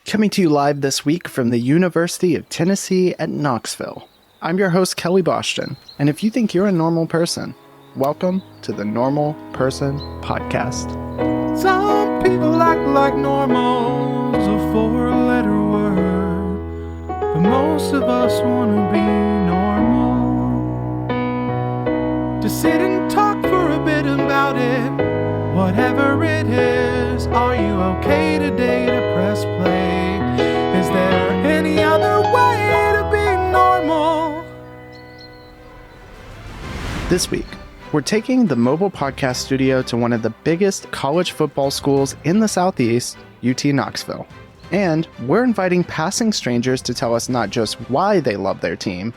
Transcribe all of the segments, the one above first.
Coming to you live this week from the University of Tennessee at Knoxville. I'm your host, Kelly Boston, and if you think you're a normal person, welcome to the Normal Person Podcast. Some people act like normal's a four-letter word, but most of us want to be normal. To sit and talk for a bit about it, whatever it is. Are you okay today to press play? Is there any other way to be normal? This week, we're taking the mobile podcast studio to one of the biggest college football schools in the Southeast, UT Knoxville. And we're inviting passing strangers to tell us not just why they love their team,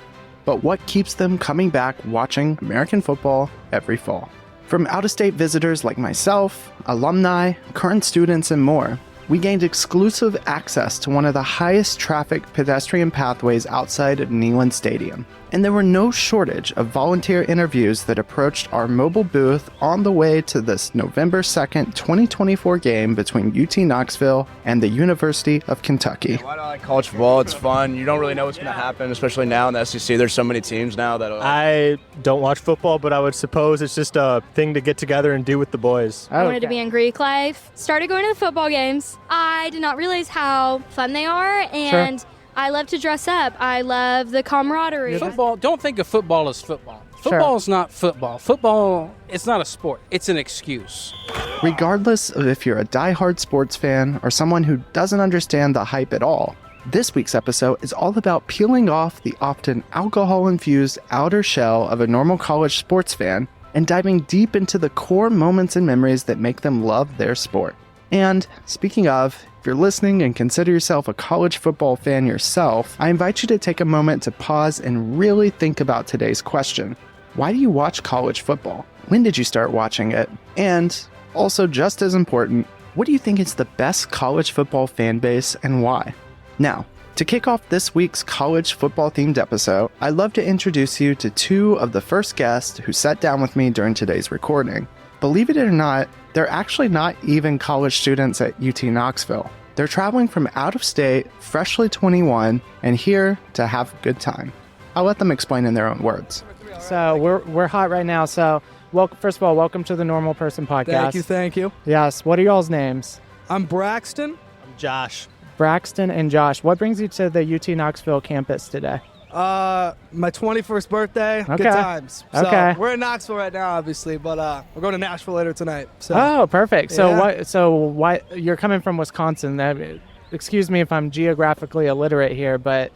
but what keeps them coming back watching American football every fall. From out-of-state visitors like myself, alumni, current students, and more, we gained exclusive access to one of the highest traffic pedestrian pathways outside of Neyland Stadium. And there were no shortage of volunteer interviews that approached our mobile booth on the way to this November 2nd, 2024 game between UT Knoxville and the University of Kentucky. Why do I like college football? It's fun. You don't really know what's going to happen, especially now in the SEC. There's so many teams now that... I don't watch football, but I would suppose it's just a thing to get together and do with the boys. I wanted to be in Greek life. Started going to the football games. I did not realize how fun they are, and... Sure. I love to dress up. I love the camaraderie. Football, don't think of football as football. Football is not football. Football, it's not a sport. It's an excuse. Regardless of if you're a diehard sports fan or someone who doesn't understand the hype at all, this week's episode is all about peeling off the often alcohol-infused outer shell of a normal college sports fan and diving deep into the core moments and memories that make them love their sport. And speaking of, if you're listening and consider yourself a college football fan yourself, I invite you to take a moment to pause and really think about today's question. Why do you watch college football? When did you start watching it? And also, just as important, what do you think is the best college football fan base and why? Now, to kick off this week's college football themed episode, I'd love to introduce you to two of the first guests who sat down with me during today's recording. Believe it or not, they're actually not even college students at UT Knoxville. They're traveling from out of state, freshly 21, and here to have a good time. I'll let them explain in their own words. So we're hot right now. So first of all, welcome to the Normal Person Podcast. Thank you. Yes. What are y'all's names? I'm Braxton. I'm Josh. Braxton and Josh. What brings you to the UT Knoxville campus today? My 21st birthday. Okay. Good times. So Okay. we're in Knoxville right now, obviously, but we're going to Nashville later tonight. So. Oh, perfect. So Yeah. why you're coming from Wisconsin? Excuse me if I'm geographically illiterate here, but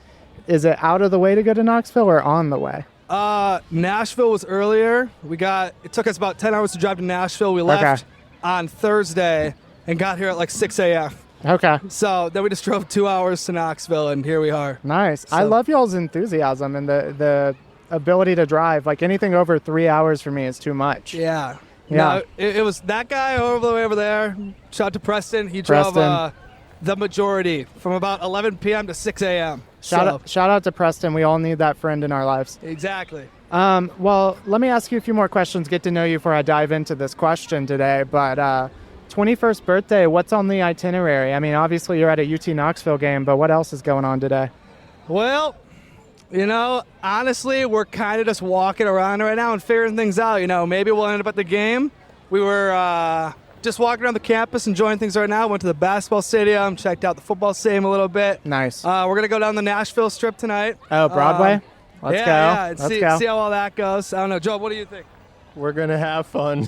is it out of the way to go to Knoxville or on the way? Nashville was earlier. It took us about 10 hours to drive to Nashville. We left on Thursday and got here at like 6 a.m. Okay. So then we just drove 2 hours to Knoxville, and here we are. Nice. So. I love y'all's enthusiasm and the ability to drive. Like anything over 3 hours for me is too much. Yeah. Yeah. No, it was that guy over the way over there. Shout out to Preston. He drove the majority from about 11 p.m. to 6 a.m. Shout out to Preston. We all need that friend in our lives. Exactly. Well, let me ask you a few more questions, get to know you before I dive into this question today. But 21st birthday, what's on the itinerary? I mean, obviously you're at a UT Knoxville game, but what else is going on today? Well, honestly, we're kind of just walking around right now and figuring things out. Maybe we'll end up at the game. We were just walking around the campus, enjoying things right now. Went to the basketball stadium, checked out the football stadium a little bit. Nice. We're going to go down the Nashville Strip tonight. Oh, Broadway? Let's go. Yeah, and Let's go. see how all that goes. I don't know. Joe, what do you think? We're going to have fun.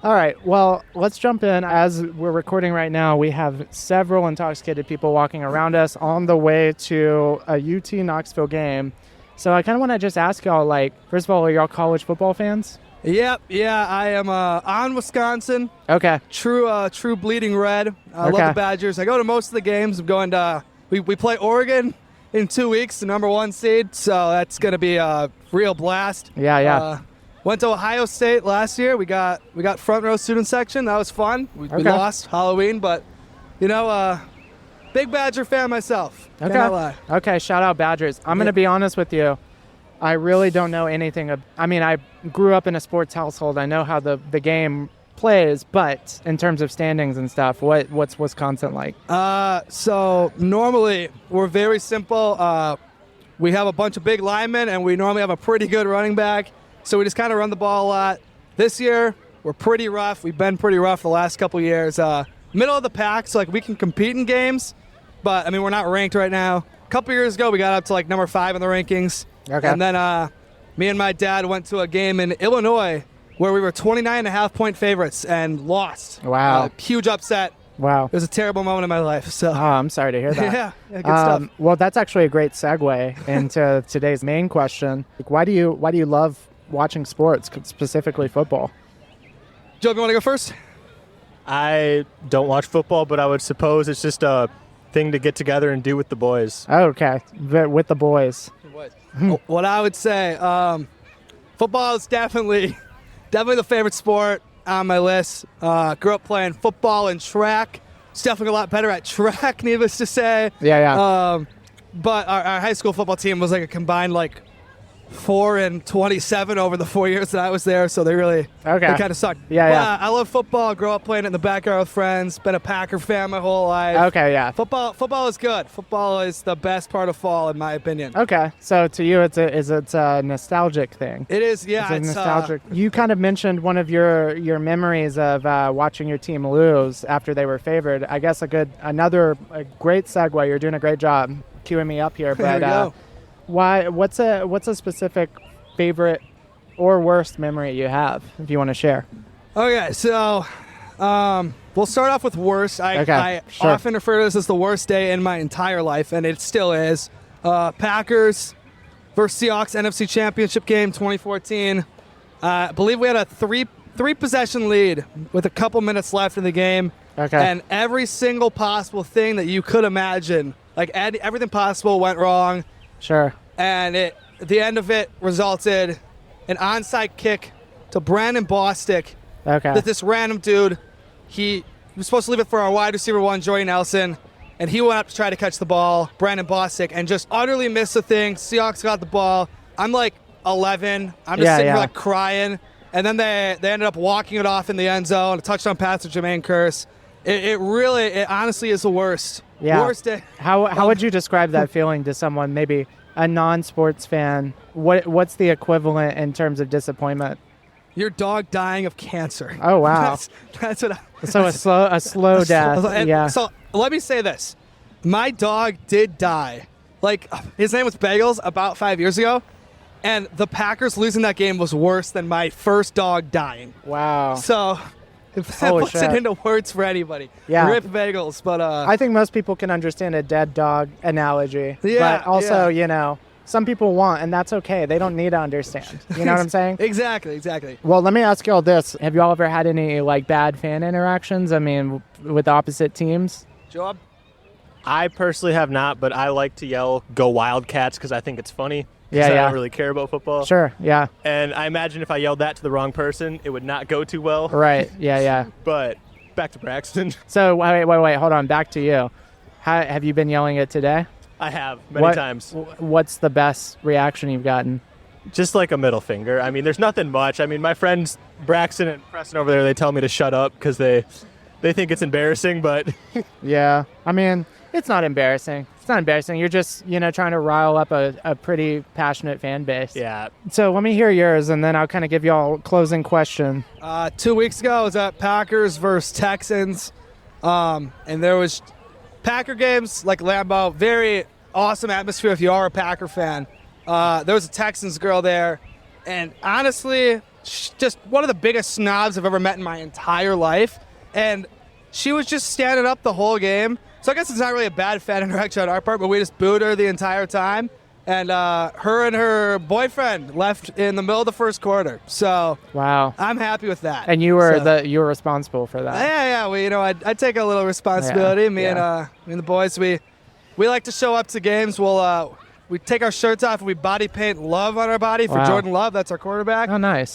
All right, well, let's jump in. As we're recording right now, we have several intoxicated people walking around us on the way to a UT Knoxville game. So I kind of want to just ask y'all, first of all, are y'all college football fans? Yep, yeah, I am on Wisconsin. Okay. True bleeding red. I love the Badgers. I go to most of the games. I'm going to, we play Oregon in 2 weeks, the number 1 seed, so that's going to be a real blast. Yeah. Went to Ohio State last year. We got front row student section. That was fun. We lost Halloween, but big Badger fan myself. Okay. Cannot lie. Okay, shout out Badgers. I'm going to be honest with you. I really don't know anything. I grew up in a sports household. I know how the game plays, but in terms of standings and stuff, what's Wisconsin like? So normally we're very simple. We have a bunch of big linemen, and we normally have a pretty good running back. So we just kind of run the ball a lot. This year, we're pretty rough. We've been pretty rough the last couple years. Middle of the pack, so like we can compete in games, but I mean we're not ranked right now. A couple years ago, we got up to like number 5 in the rankings. Okay. And then me and my dad went to a game in Illinois where we were 29.5-point favorites and lost. Wow. Huge upset. Wow. It was a terrible moment in my life. So. Oh, I'm sorry to hear that. yeah, good stuff. Well, that's actually a great segue into today's main question. Like, why do you love watching sports, specifically football? Joe, you want to go first? I don't watch football, but I would suppose it's just a thing to get together and do with the boys. Oh, okay, with the boys. What I would say, football is definitely the favorite sport on my list. Grew up playing football and track. It's definitely a lot better at track, needless to say. Yeah. But our high school football team was like a combined 4-27 over the 4 years that I was there, so they kind of sucked. Yeah. I love football. Grew up playing it in the backyard with friends. Been a Packer fan my whole life. Okay, yeah. Football is good. Football is the best part of fall, in my opinion. Okay, so to you, it's a nostalgic thing. It is, yeah. It's nostalgic. You kind of mentioned one of your memories of watching your team lose after they were favored. I guess a great segue. You're doing a great job queuing me up here, There we go. What's a specific favorite or worst memory you have, if you want to share? Okay, so we'll start off with worst. I sure. often refer to this as the worst day in my entire life, and it still is. Packers versus Seahawks NFC Championship game 2014. I believe we had a three possession lead with a couple minutes left in the game. Okay. And every single possible thing that you could imagine, like everything possible went wrong. Sure. And the end of it resulted an onside kick to Brandon Bostic. Okay. That this random dude, he was supposed to leave it for our wide receiver one, Jordy Nelson, and he went up to try to catch the ball, Brandon Bostic, and just utterly missed the thing. Seahawks got the ball. I'm like 11. I'm just sitting here like crying. And then they ended up walking it off in the end zone, a touchdown pass to Jermaine Kearse. It honestly is the worst. Yeah. Worst day. How would you describe that feeling to someone, maybe a non-sports fan? What's the equivalent in terms of disappointment? Your dog dying of cancer. Oh, wow. That's what. So a slow death. Yeah. So let me say this: my dog did die. Like his name was Bagels about 5 years ago, and the Packers losing that game was worse than my first dog dying. Wow. So. If that puts it into words for anybody. Yeah. Rip Bagels, but I think most people can understand a dead dog analogy. Yeah. But also, some people want, and that's okay. They don't need to understand. You know what I'm saying? Exactly. Well, let me ask you all this. Have you all ever had any bad fan interactions? I mean, with opposite teams? Job? I personally have not, but I like to yell, "Go Wildcats," because I think it's funny. Yeah. I don't really care about football. Sure, yeah. And I imagine if I yelled that to the wrong person, it would not go too well. Right, yeah. But back to Braxton. So, wait, hold on. Back to you. Have you been yelling it today? I have, many times. What's the best reaction you've gotten? Just like a middle finger. I mean, there's nothing much. I mean, my friends Braxton and Preston over there, they tell me to shut up because they think it's embarrassing, but... Yeah, I mean, it's not embarrassing. It's not embarrassing. You're just, trying to rile up a pretty passionate fan base. Yeah. So let me hear yours, and then I'll kind of give you all a closing question. 2 weeks ago, I was at Packers versus Texans, and there was Packer games like Lambeau, very awesome atmosphere if you are a Packer fan. There was a Texans girl there, and honestly, just one of the biggest snobs I've ever met in my entire life, and she was just standing up the whole game. So I guess it's not really a bad fan interaction on our part, but we just booed her the entire time. And her and her boyfriend left in the middle of the first quarter. So wow, I'm happy with that. And you were you were responsible for that. Yeah. I take a little responsibility. Yeah. Me and the boys, we like to show up to games. We take our shirts off and we body paint love on our body for Jordan Love. That's our quarterback. Oh, nice.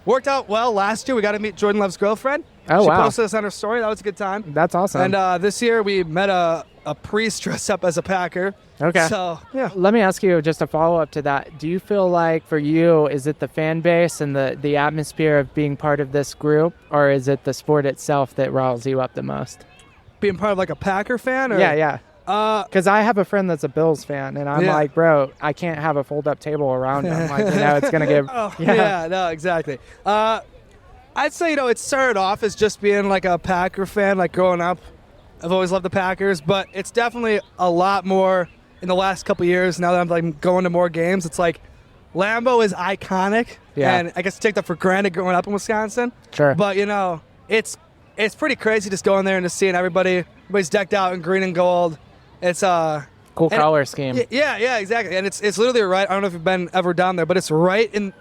Worked out well last year. We got to meet Jordan Love's girlfriend. Oh, she wow. posted us on her story. That was a good time. That's awesome. And this year we met a priest dressed up as a Packer. Okay. So, yeah. Let me ask you just a follow-up to that. Do you feel like for you, is it the fan base and the atmosphere of being part of this group, or is it the sport itself that riles you up the most? Being part of like a Packer fan? Or? Yeah. Because I have a friend that's a Bills fan, and I'm like, bro, I can't have a fold-up table around him. Like, it's going to get... No, exactly. I'd say, it started off as just being like a Packer fan, like growing up. I've always loved the Packers, but it's definitely a lot more in the last couple of years. Now that I'm like going to more games, it's like Lambeau is iconic, and I guess I take that for granted growing up in Wisconsin. Sure. But it's pretty crazy just going there and just seeing everybody's decked out in green and gold. It's cool color scheme. Yeah, exactly. And it's literally right. I don't know if you've been ever down there, but it's right in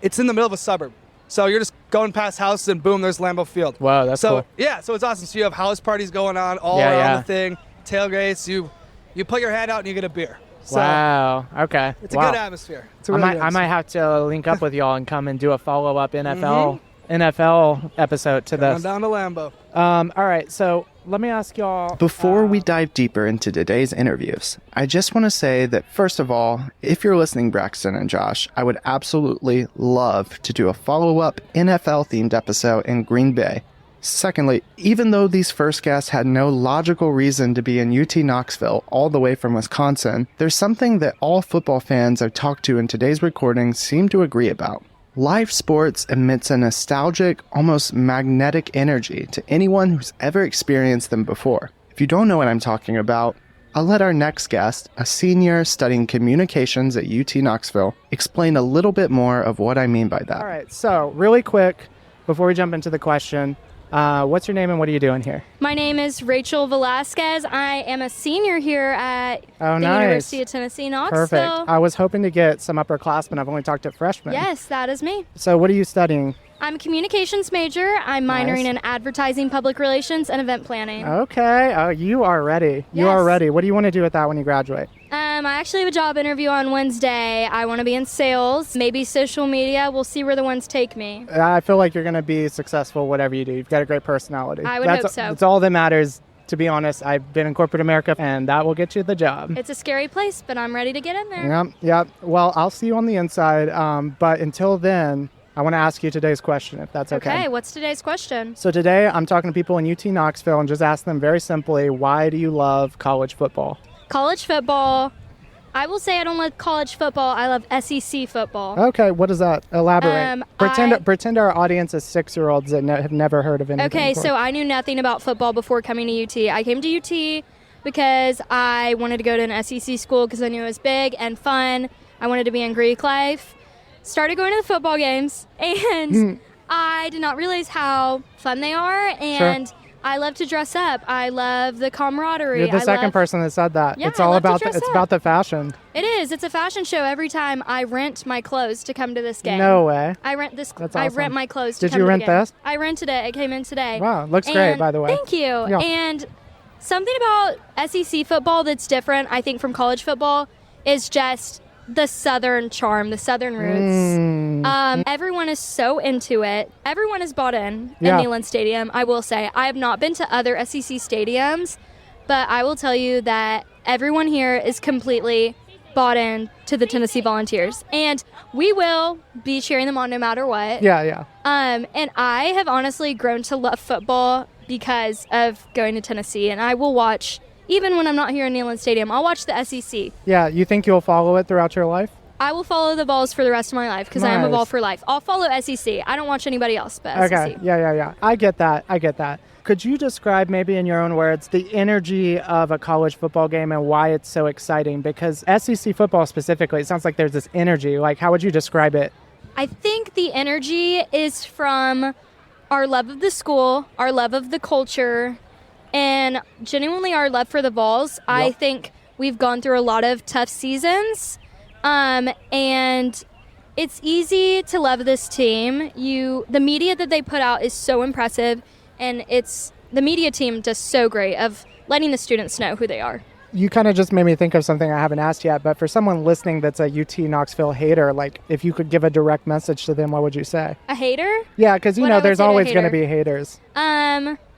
it's in the middle of a suburb. So you're just going past houses and boom, there's Lambeau Field. Wow, that's cool. Yeah, so it's awesome. So you have house parties going on all around the thing, tailgates. You put your hand out and you get a beer. So wow. Okay. It's a good atmosphere. It's a really good I might have to link up with y'all and come and do a follow-up NFL episode to this. I'm down to Lambeau. All right, so let me ask y'all... Before we dive deeper into today's interviews, I just want to say that, first of all, if you're listening, Braxton and Josh, I would absolutely love to do a follow-up NFL-themed episode in Green Bay. Secondly, even though these first guests had no logical reason to be in UT Knoxville all the way from Wisconsin, there's something that all football fans I've talked to in today's recording seem to agree about. Live sports emits a nostalgic, almost magnetic energy to anyone who's ever experienced them before. If you don't know what I'm talking about, I'll let our next guest, a senior studying communications at UT Knoxville, explain a little bit more of what I mean by that. All right, so really quick, before we jump into the question, what's your name and what are you doing here? My name is Rachel Velasquez. I am a senior here at the University of Tennessee, Knoxville. Perfect. I was hoping to get some upperclassmen. I've only talked to freshmen. Yes, that is me. So what are you studying? I'm a communications major. I'm minoring in advertising, public relations, and event planning. Okay. Oh, you are ready. You are ready. What do you want to do with that when you graduate? I actually have a job interview on Wednesday. I want to be in sales, maybe social media. We'll see where the ones take me. I feel like you're going to be successful whatever you do. You've got a great personality. I would hope so. That's all that matters. To be honest, I've been in corporate America, and that will get you the job. It's a scary place, but I'm ready to get in there. Yep. Well, I'll see you on the inside. But until then, I want to ask you today's question, if that's okay. Okay, what's today's question? So today, I'm talking to people in UT Knoxville and just ask them very simply, why do you love college football? College football. I will say I don't love college football. I love SEC football. Okay, what is that? Elaborate. Pretend our audience is 6-year-olds that have never heard of anything. Okay, so I knew nothing about football before coming to UT. I came to UT because I wanted to go to an SEC school because I knew it was big and fun. I wanted to be in Greek life. Started going to the football games, and I did not realize how fun they are, and I love to dress up. I love the camaraderie. You're the second person that said that. Yeah, it's all I love about to dress up. about the fashion. It is. It's a fashion show every time I rent my clothes to come to this game. No way. I rent this. That's I awesome. rent my clothes. Did to come you to rent the game. this? I rented it. It came in today. Wow, looks great, by the way. Thank you. Yeah. And something about SEC football that's different, I think, from college football is just the Southern charm, the Southern roots. Everyone is so into it. Everyone is bought in Neyland Stadium, I will say. I have not been to other SEC stadiums, but I will tell you that everyone here is completely bought in to the Tennessee Volunteers. And we will be cheering them on no matter what. Yeah. And I have honestly grown to love football because of going to Tennessee. And I will watch, even when I'm not here in Neyland Stadium, I'll watch the SEC. Yeah, you think you'll follow it throughout your life? I will follow the Vols for the rest of my life because I am a Vol for life. I'll follow SEC. I don't watch anybody else but SEC. Okay, yeah. I get that. Could you describe, maybe in your own words, the energy of a college football game and why it's so exciting? Because SEC football specifically, it sounds like there's this energy. Like, how would you describe it? I think the energy is from our love of the school, our love of the culture, and genuinely our love for the Vols. Yep. I think we've gone through a lot of tough seasons, and it's easy to love this team. The media that they put out is so impressive, and the media team does so great of letting the students know who they are. you kind of just made me think of something I haven't asked yet, but for someone listening that's a UT Knoxville hater, like if you could give a direct message to them, what would you say? A hater? Yeah, because What I would there's say to a always going to hater? be haters.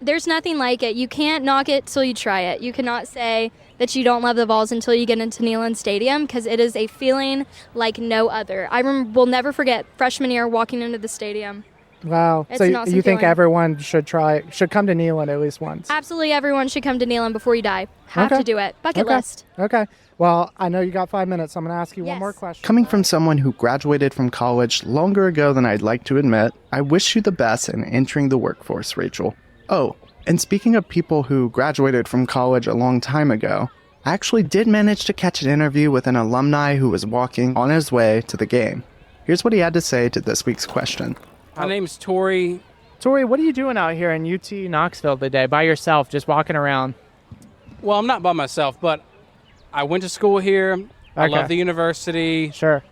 There's nothing like it. You can't knock it till you try it. You cannot say that you don't love the Vols until you get into Neyland Stadium, because it is a feeling like no other. Will never forget freshman year walking into the stadium. Wow. It's So an awesome you think feeling. everyone should come to Neyland at least once? Absolutely everyone should come to Neyland before you die. Have Okay. to do it. Bucket Okay. list. Okay. Well, I know you got 5 minutes, so I'm going to ask you one Yes. more question. Coming from someone who graduated from college longer ago than I'd like to admit, I wish you the best in entering the workforce, Rachel. Oh, and speaking of people who graduated from college a long time ago, I actually did manage to catch an interview with an alumni who was walking on his way to the game. Here's what he had to say to this week's question. My name's Torrey. Torrey, what are you doing out here in UT Knoxville today by yourself, just walking around? Well, I'm not by myself, but I went to school here. I Okay. love the university. Sure.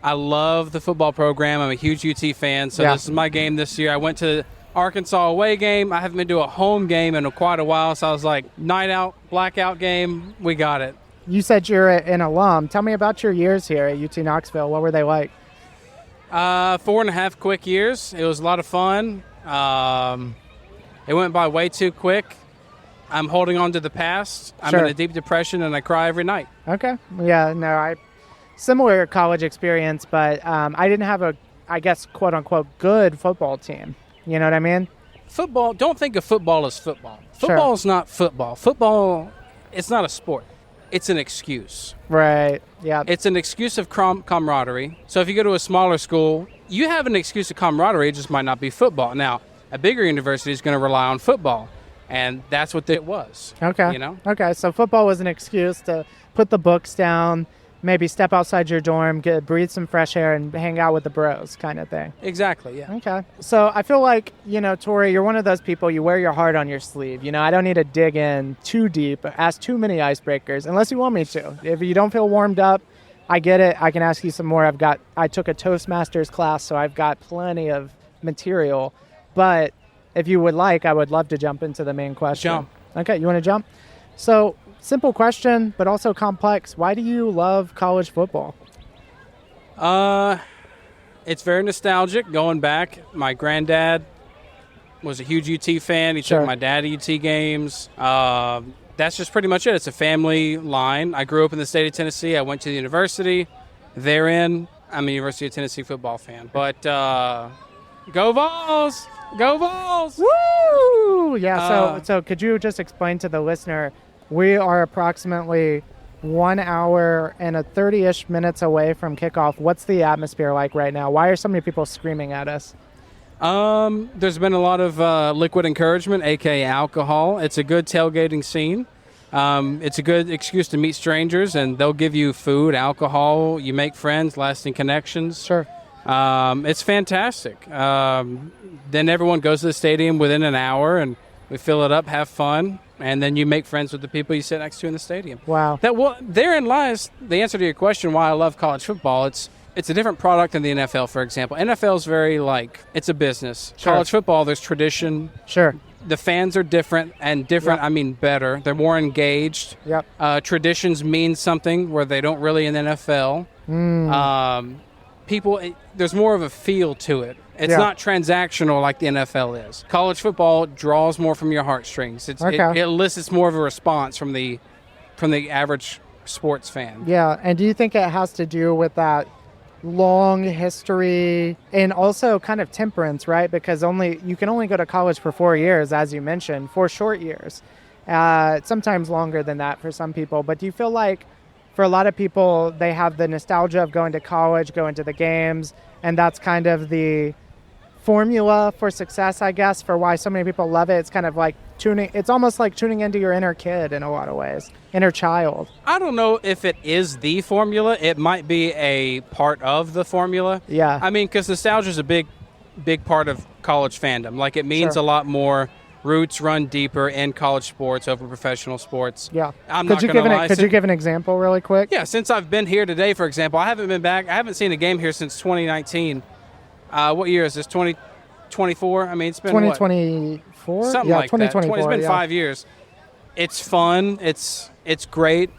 I love the football program. I'm a huge UT fan, so Yeah. this is my game this year. I went to Arkansas away game. I haven't been to a home game in quite a while, so I was like, night out, blackout game, we got it. You said you're an alum. Tell me about your years here at UT Knoxville. What were they like? 4.5 quick years. It was a lot of fun. It went by way too quick. I'm holding on to the past. I'm Sure. in a deep depression, and I cry every night. Okay. Yeah, no, similar college experience, but I didn't have a, I guess, quote unquote, good football team. You know what I mean? Football, don't think of football as football. Sure. Football is not football. Football, it's not a sport. It's an excuse. Right. Yeah. It's an excuse of camaraderie. So if you go to a smaller school, you have an excuse of camaraderie. It just might not be football. Now, a bigger university is going to rely on football, and that's what it was. Okay. You know? Okay. So football was an excuse to put the books down, maybe step outside your dorm, breathe some fresh air, and hang out with the bros, kind of thing. Exactly. Yeah. Okay. So I feel like, Torrey, you're one of those people, you wear your heart on your sleeve. I don't need to dig in too deep, ask too many icebreakers, unless you want me to. If you don't feel warmed up, I get it. I can ask you some more. I took a Toastmasters class, so I've got plenty of material. But if you would like, I would love to jump into the main question. Jump. Okay, you want to jump? So, simple question, but also complex. Why do you love college football? It's very nostalgic. Going back, my granddad was a huge UT fan. He Sure. took my dad to UT games. That's just pretty much it. It's a family line. I grew up in the state of Tennessee. I went to the university. Therein, I'm a University of Tennessee football fan. But go Vols! Go Vols! Woo! Yeah, so could you just explain to the listener, we are approximately 1 hour and 30-ish minutes away from kickoff. What's the atmosphere like right now? Why are so many people screaming at us? There's been a lot of liquid encouragement, aka alcohol. It's a good tailgating scene. It's a good excuse to meet strangers, and they'll give you food, alcohol. You make friends, lasting connections. Sure. It's fantastic. Then everyone goes to the stadium within an hour, and we fill it up, have fun, and then you make friends with the people you sit next to in the stadium. Wow. Therein lies the answer to your question why I love college football. It's a different product than the NFL, for example. NFL is very it's a business. Sure. College football, there's tradition. Sure. The fans are different, and different, Yep. I mean better. They're more engaged. Yep. Traditions mean something where they don't really in the NFL. There's more of a feel to it. It's Yeah. not transactional like the NFL is. College football draws more from your heartstrings. It elicits more of a response from the average sports fan. Yeah, and do you think it has to do with that long history and also kind of temperance, right? Because you can only go to college for 4 years, as you mentioned, 4 short years. Sometimes longer than that for some people. But do you feel like for a lot of people, they have the nostalgia of going to college, going to the games, and that's kind of the formula for success, I guess, for why so many people love it? It's kind of like it's almost like tuning into your inner kid in a lot of ways, inner child. I don't know if it is the formula. It might be a part of the formula. Yeah. I mean, because nostalgia is a big part of college fandom. Like, it means Sure. a lot more. Roots run deeper in college sports over professional sports. Yeah. I'm Could not you going to give lie. Could you give an example really quick? Yeah, since I've been here today, for example, I haven't been back. I haven't seen a game here since 2019. What year is this? 2024? I mean, it's been 2024? Something Yeah, like that. 2024. It's been yeah. 5 years. It's fun. It's great.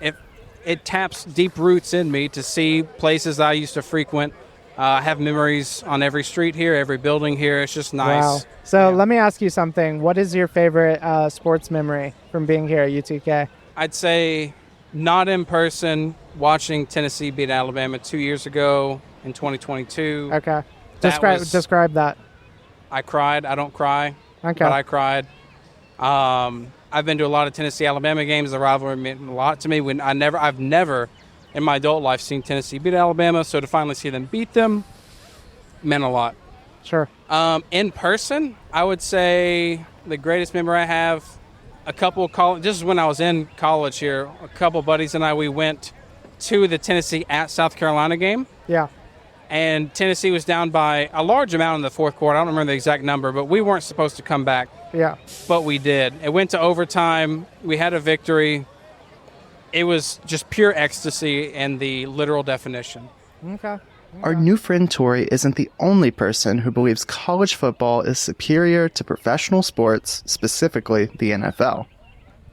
It taps deep roots in me to see places I used to frequent. I have memories on every street here, every building here. It's just nice. Wow. So let me ask you something. What is your favorite sports memory from being here at UTK? I'd say not in person, watching Tennessee beat Alabama 2 years ago in 2022. Okay. That Describe that. I cried. I don't cry, Okay. but I cried. I've been to a lot of Tennessee-Alabama games. The rivalry meant a lot to me. I've never in my adult life seen Tennessee beat Alabama, so to finally see them beat them meant a lot. Sure. In person, I would say the greatest memory I have, this is when I was in college here, a couple buddies and I, we went to the Tennessee at South Carolina game. Yeah. And Tennessee was down by a large amount in the fourth quarter. I don't remember the exact number, but we weren't supposed to come back. Yeah. But we did. It went to overtime. We had a victory. It was just pure ecstasy in the literal definition. Okay. Our new friend Torrey isn't the only person who believes college football is superior to professional sports, specifically the NFL.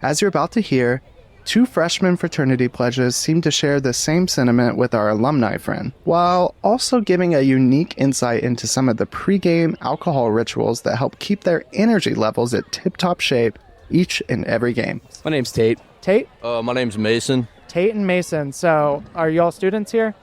As you're about to hear, 2 freshman fraternity pledges seem to share the same sentiment with our alumni friend, while also giving a unique insight into some of the pregame alcohol rituals that help keep their energy levels at tip-top shape each and every game. My name's Tate. Tate? My name's Mason. Tate and Mason. So are y'all students here?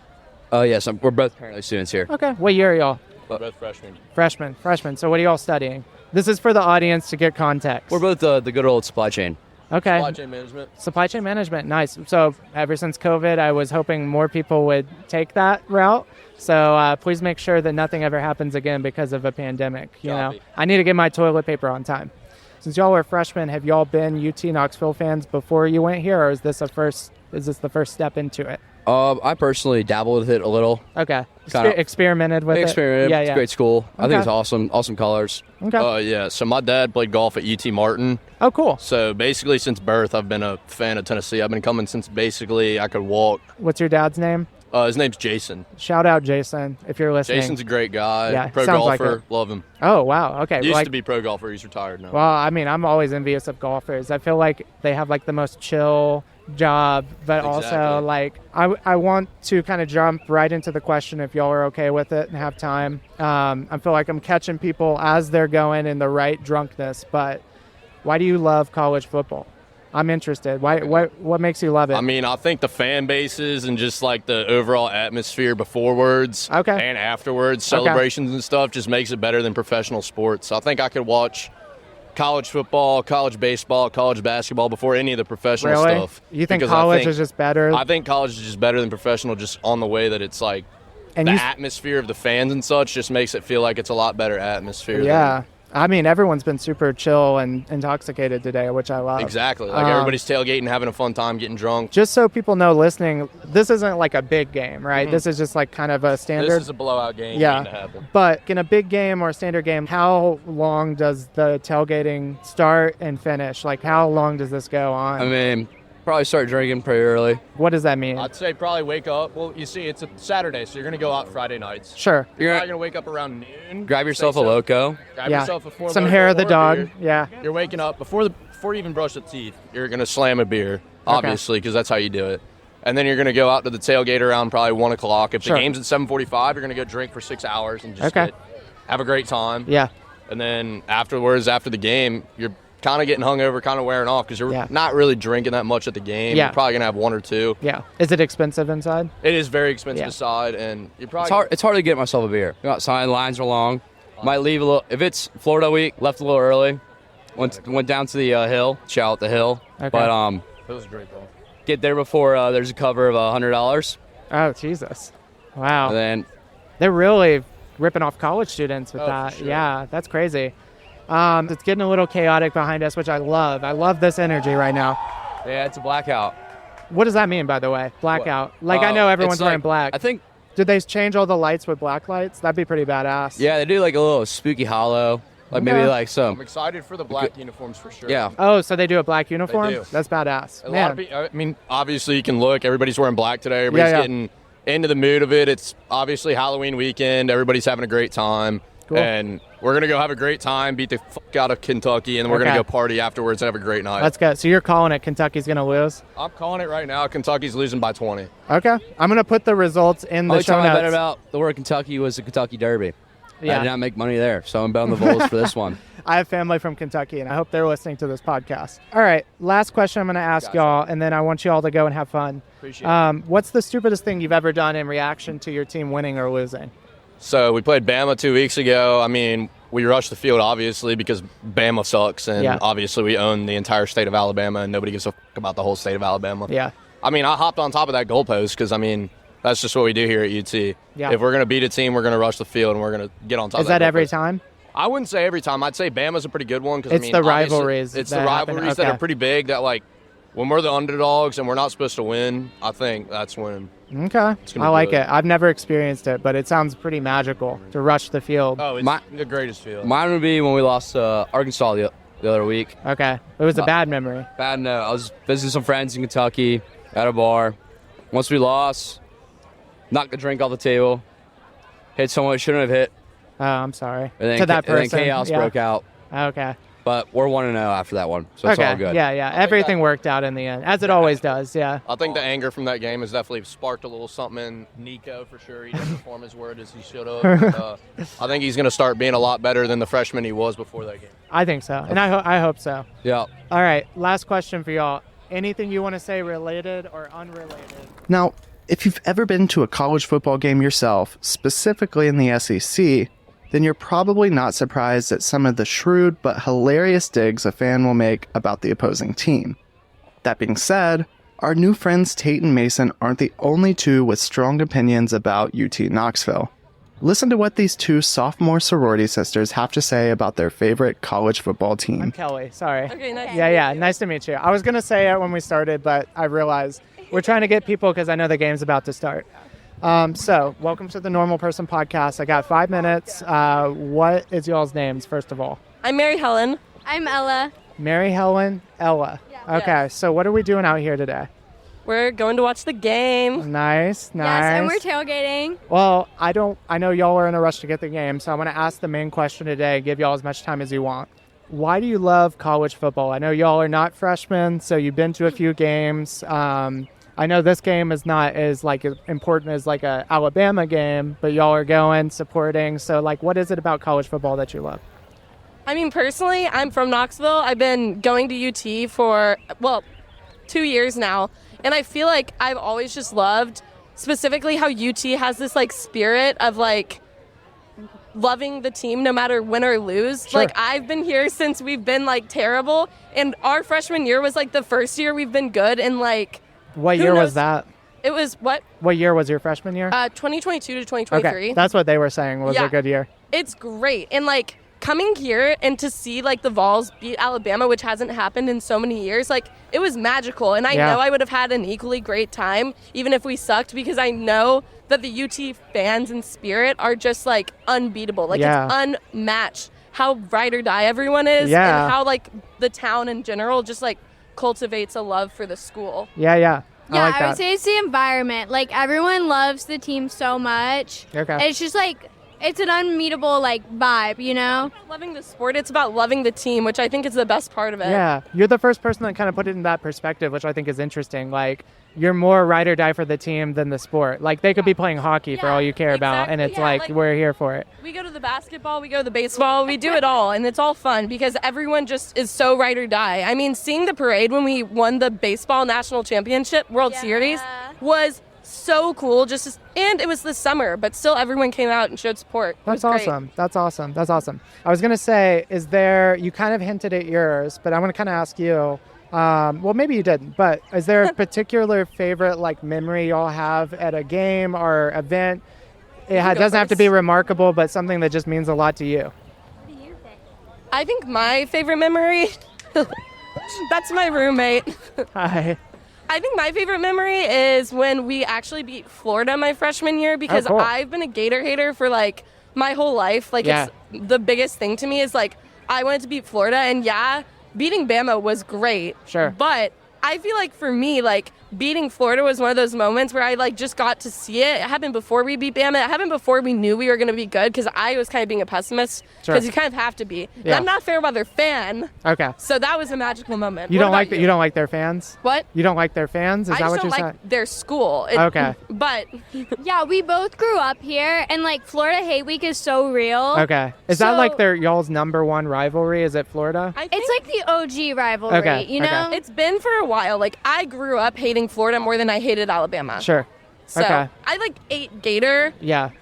Yes, we're both currently students here. Okay. What year are y'all? We're both freshmen. Freshman. So what are y'all studying? This is for the audience to get context. We're both the good old supply chain. Okay. Supply chain management. Supply chain management. Nice. So ever since COVID, I was hoping more people would take that route. So please make sure that nothing ever happens again because of a pandemic. You know, I need to get my toilet paper on time. Since y'all are freshmen, have y'all been UT Knoxville fans before you went here, or is this the first step into it? I personally dabbled with it a little. Okay. Kinda Experimented with it? Yeah. It's a great school. I think Okay. it's awesome. Awesome colors. Okay. Yeah, so my dad played golf at UT Martin. Oh, cool. So basically since birth, I've been a fan of Tennessee. I've been coming since basically I could walk. What's your dad's name? His name's Jason. Shout out Jason if you're listening. Jason's a great guy. Yeah, Pro sounds like golfer. it. Love him. Oh, wow. Okay. Used to be pro golfer. He's retired now. Well, I mean, I'm always envious of golfers. I feel like they have like the most chill job, but also Exactly. like I want to kind of jump right into the question if y'all are okay with it and have time. I feel like I'm catching people as they're going in the right drunkenness, but why do you love college football? I'm interested. What makes you love it? I mean, I think the fan bases and just like the overall atmosphere beforewards and afterwards, celebrations and stuff just makes it better than professional sports. I think I could watch college football, college baseball, college basketball before any of the professional stuff. You think Because college is just better? I think college is just better than professional just on the way that it's like And the atmosphere of the fans and such just makes it feel like it's a lot better atmosphere. Yeah. I mean, everyone's been super chill and intoxicated today, which I love. Exactly. Like everybody's tailgating, having a fun time, getting drunk. Just so people know listening, this isn't like a big game, right? This is just like kind of a standard. This is a blowout game waiting to happen. But in a big game or a standard game, how long does the tailgating start and finish? Like, how long does this go on? I mean, probably start drinking pretty early. What does that mean? I'd say probably wake up. Well, you see, it's a Saturday, so you're going to go out Friday nights. Sure. You're probably going to wake up around noon. Grab yourself a Loco. Grab Yeah. yourself a 4 Some Loko hair of the or a dog. beer. Yeah. You're waking up before you even brush the teeth. You're going to slam a beer, obviously, because that's how you do it. And then you're going to go out to the tailgate around probably 1 o'clock. If Sure. the game's at 7:45, you're going to go drink for 6 hours and just have a great time. Yeah. And then afterwards, after the game, you're kind of getting hungover, kind of wearing off because you're Yeah. not really drinking that much at the game. Yeah. You're probably going to have 1 or 2. Yeah. Is it expensive inside? It is very expensive Yeah. inside, and you're probably It's hard to get myself a beer. Go outside, lines are long. Might leave a little. If it's Florida week, left a little early. Went down to the hill. Shout out the hill. Okay. But it was a great ball. get there before there's a cover of $100. Oh, Jesus. Wow. And then They're really ripping off college students with Oh, that. for sure. Yeah, that's crazy. It's getting a little chaotic behind us, which I love. I love this energy right now. yeah, it's a blackout. What does that mean, by the way? Blackout. Like, I know everyone's It's like- wearing black. I think. Did they change all the lights with black lights? That'd be pretty badass. Yeah, they do like a little spooky hollow. Like maybe Okay. like I'm some. excited for the black uniforms for sure. Yeah. Oh, so they do a black uniform? do. That's badass. A lot Man. of people, I mean, obviously you can look. Everybody's wearing black today. Everybody's Yeah. getting into the mood of it. It's obviously Halloween weekend. Everybody's having a great time. Cool. And We're going to go have a great time, beat the fuck out of Kentucky, and then we're going to go party afterwards and have a great night. Let's go. So you're calling it Kentucky's going to lose? I'm calling it right now. Kentucky's losing by 20. Okay. I'm going to put the results in the show notes. Only time I bet about the word Kentucky was the Kentucky Derby. Yeah. I did not make money there, so I'm betting the Vols for this one. I have family from Kentucky, and I hope they're listening to this podcast. All right, last question I'm going to ask y'all, and then I want you all to go and have fun. Appreciate it. What's the stupidest thing you've ever done in reaction to your team winning or losing? So we played Bama 2 weeks ago. I mean, we rushed the field, obviously, because Bama sucks, and obviously we own the entire state of Alabama, and nobody gives a fuck about the whole state of Alabama. Yeah. I mean, I hopped on top of that goalpost because, I mean, that's just what we do here at UT. Yeah. If we're going to beat a team, we're going to rush the field, and we're going to get on top of that. Is that every time? I wouldn't say every time. I'd say Bama's a pretty good one. It's the rivalries. It's the rivalries that are pretty big that, like, when we're the underdogs and we're not supposed to win, I think that's when. Okay. I like it. I've never experienced it, but it sounds pretty magical to rush the field. Oh, it's the greatest field. Mine would be when we lost to Arkansas the other week. Okay. It was a bad memory. Bad no. I was visiting some friends in Kentucky at a bar. Once we lost, knocked the drink off the table, hit someone I shouldn't have hit. Oh, I'm sorry. And then, to that person. And then chaos broke out. Okay. But we're 1-0 after that one, so it's all good. Yeah. Everything worked out in the end, as it always does, yeah. I think the anger from that game has definitely sparked a little something in Nico, for sure. He didn't perform his word as he should have. I think he's going to start being a lot better than the freshman he was before that game. I think so, and I hope so. Yeah. All right, last question for y'all. Anything you want to say related or unrelated? Now, if you've ever been to a college football game yourself, specifically in the SEC, then you're probably not surprised at some of the shrewd but hilarious digs a fan will make about the opposing team. That being said, our new friends Tate and Mason aren't the only two with strong opinions about UT Knoxville. Listen to what these two sophomore sorority sisters have to say about their favorite college football team. I'm Kelly, sorry. Okay, nice. Yeah, nice to meet you. I was going to say it when we started, but I realized we're trying to get people because I know the game's about to start. So, welcome to the Normal Person Podcast. I got 5 minutes. What is y'all's names, first of all? I'm Mary Helen. I'm Ella. Mary Helen, Ella. Yeah. Okay, so what are we doing out here today? We're going to watch the game. Nice. Yes, and we're tailgating. Well, I know y'all are in a rush to get the game, so I'm going to ask the main question today, give y'all as much time as you want. Why do you love college football? I know y'all are not freshmen, so you've been to a few games. I know this game is not as important as like a Alabama game, but y'all are going, supporting. So what is it about college football that you love? I mean, personally, I'm from Knoxville. I've been going to UT for, 2 years now. And I feel like I've always just loved specifically how UT has this spirit of loving the team no matter win or lose. Sure. I've been here since we've been terrible. And our freshman year was the first year we've been good. And what year was that? It was what? What year was your freshman year? 2022 to 2023. Okay, that's what they were saying was a good year. It's great. And coming here and to see the Vols beat Alabama, which hasn't happened in so many years, it was magical. And I know I would have had an equally great time even if we sucked, because I know that the UT fans and spirit are just unbeatable. It's unmatched how ride or die everyone is, and how the town in general just cultivates a love for the school. Yeah. I would say it's the environment. Everyone loves the team so much. Okay. And it's just it's an unmeetable vibe, you know? It's not loving the sport, it's about loving the team, which I think is the best part of it. Yeah, you're the first person that kind of put it in that perspective, which I think is interesting. You're more ride or die for the team than the sport. They could be playing hockey for all you care about, and it's we're here for it. We go to the basketball, we go to the baseball, we do it all, and it's all fun because everyone just is so ride or die. I mean, seeing the parade when we won the baseball national championship, World Series, was so cool. And it was this summer, but still everyone came out and showed support. That's awesome. That's awesome. I was going to say, you kind of hinted at yours, but I want to kind of ask you, maybe you didn't, but is there a particular favorite memory y'all have at a game or event? It doesn't have to be remarkable, but something that just means a lot to you. I think my favorite memory, that's my roommate. Hi. I think my favorite memory is when we actually beat Florida my freshman year, because cool. I've been a Gator hater for my whole life. It's the biggest thing to me is I wanted to beat Florida, and beating Bama was great. Sure. But I feel like for me, like, beating Florida was one of those moments where I, like, just got to see it. It happened before we beat Bama. It happened before we knew we were going to be good, because I was kind of being a pessimist, because you kind of have to be. Yeah. I'm not a fair weather fan. Okay. So that was a magical moment. You don't like their fans? What? You don't like their fans? Is that what you're saying? I just don't like their school. Okay. But yeah, we both grew up here, and like Florida Hate Week is so real. Okay. Is that like y'all's number one rivalry? Is it Florida? It's like the OG rivalry, you know? It's been for a while. Like, I grew up hating Florida more than I hated Alabama. Sure. So I like ate Gator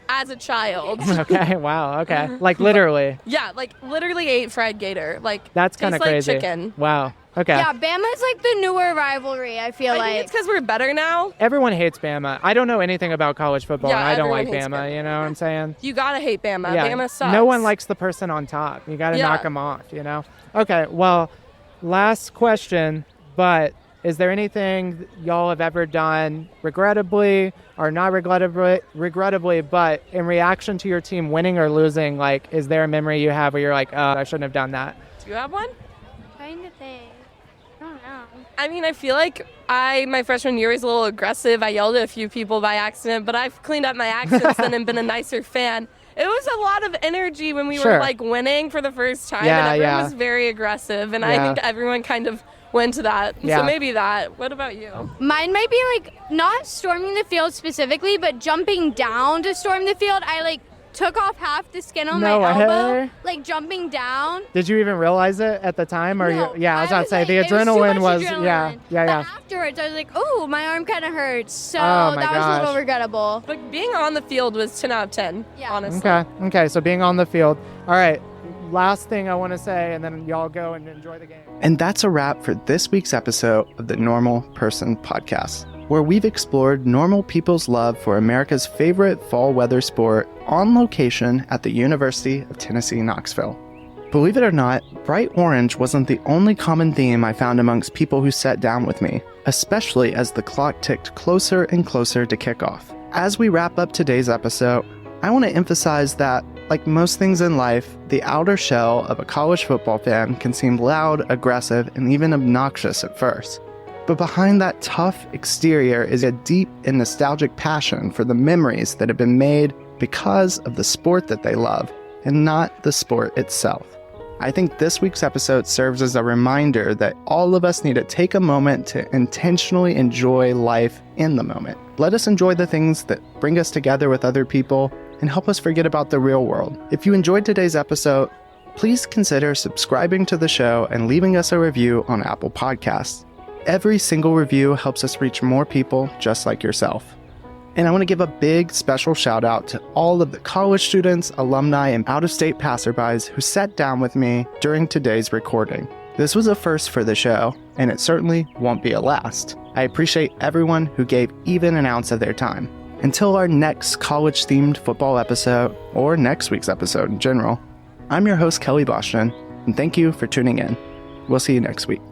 as a child. Okay, wow, okay. Like literally. Yeah, like literally ate fried Gator. Like, that's kind of crazy. Like chicken. Wow. Okay. Yeah, Bama's like the newer rivalry, I feel like. I think it's because we're better now. Everyone hates Bama. I don't know anything about college football, and I don't like Bama, you know what I'm saying? You gotta hate Bama. Yeah. Bama sucks. No one likes the person on top. You gotta knock them off, you know? Okay, well, last question, but is there anything y'all have ever done regrettably or not regrettably, but in reaction to your team winning or losing, like, is there a memory you have where you're like, oh, I shouldn't have done that? Do you have one? Trying to think. I don't know. I mean, I feel like my freshman year was a little aggressive. I yelled at a few people by accident, but I've cleaned up my act since then and been a nicer fan. It was a lot of energy when we were, like, winning for the first time, and everyone was very aggressive, and I think everyone kind of went to that. So maybe that. What about you? Mine might be, like, not storming the field specifically, but jumping down to storm the field. I, like, took off half the skin on my elbow, like jumping down. Did you even realize it at the time? Or no, I was about to say, like, the adrenaline was, adrenaline. But afterwards, I was like, oh, my arm kind of hurts. So that was a little regrettable. But being on the field was 10 out of 10, honestly. Okay, so being on the field. All right, last thing I want to say, and then y'all go and enjoy the game. And that's a wrap for this week's episode of the Normal Person Podcast, where we've explored normal people's love for America's favorite fall weather sport on location at the University of Tennessee, Knoxville. Believe it or not, bright orange wasn't the only common theme I found amongst people who sat down with me, especially as the clock ticked closer and closer to kickoff. As we wrap up today's episode, I want to emphasize that, like most things in life, the outer shell of a college football fan can seem loud, aggressive, and even obnoxious at first. But behind that tough exterior is a deep and nostalgic passion for the memories that have been made because of the sport that they love, and not the sport itself. I think this week's episode serves as a reminder that all of us need to take a moment to intentionally enjoy life in the moment. Let us enjoy the things that bring us together with other people and help us forget about the real world. If you enjoyed today's episode, please consider subscribing to the show and leaving us a review on Apple Podcasts. Every single review helps us reach more people just like yourself. And I want to give a big special shout out to all of the college students, alumni, and out-of-state passerbys who sat down with me during today's recording. This was a first for the show, and it certainly won't be a last. I appreciate everyone who gave even an ounce of their time. Until our next college-themed football episode, or next week's episode in general, I'm your host, Kelly Boston, and thank you for tuning in. We'll see you next week.